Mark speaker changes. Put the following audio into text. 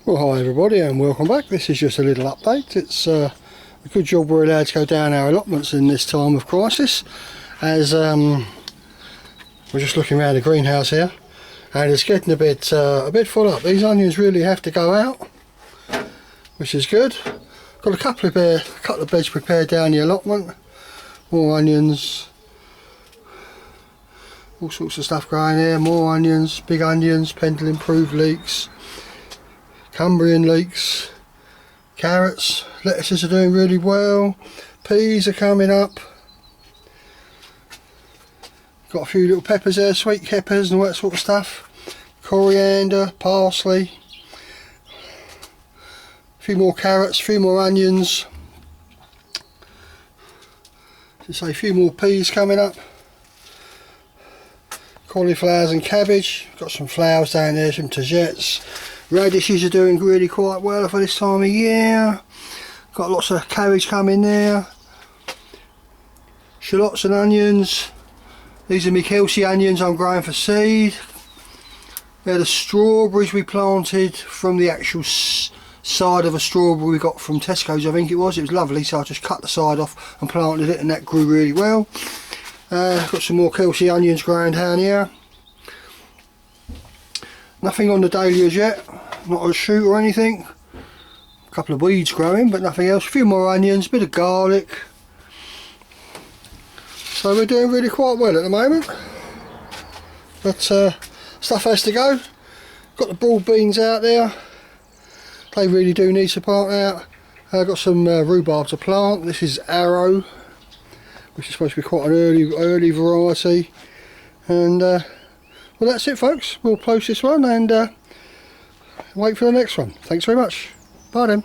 Speaker 1: Well, hi everybody and welcome back. This is just a little update. It's a good job we're allowed to go down our allotments in this time of crisis, as we're just looking around the greenhouse here and it's getting a bit full up. These onions really have to go out, which is good. Got a couple of beds prepared down the allotment. More onions, all sorts of stuff growing here. More onions, big onions, Pendle improved leeks, Cumbrian leeks, carrots, lettuces are doing really well, peas are coming up, got a few little peppers there, sweet peppers and all that sort of stuff, coriander, parsley, a few more carrots, a few more onions, just say a few more peas coming up, cauliflowers and cabbage, got some flowers down there, some courgettes. Radishes are doing really quite well for this time of year. Got lots of cabbage coming there. Shallots and onions. These are my Kelsey onions I'm growing for seed. They're the strawberries we planted from the actual side of a strawberry we got from Tesco's, I think it was. It was lovely, so I just cut the side off and planted it, and that grew really well. Got some more Kelsey onions growing down here. Nothing on the dahlias yet, not a shoot or anything. A couple of weeds growing, but nothing else. A few more onions, a bit of garlic. So we're doing really quite well at the moment. But stuff has to go. Got the broad beans out there. They really do need to plant out. I've got some rhubarb to plant. This is Arrow, which is supposed to be quite an early variety. And well, that's it folks, we'll close this one and wait for the next one. Thanks very much. Bye then.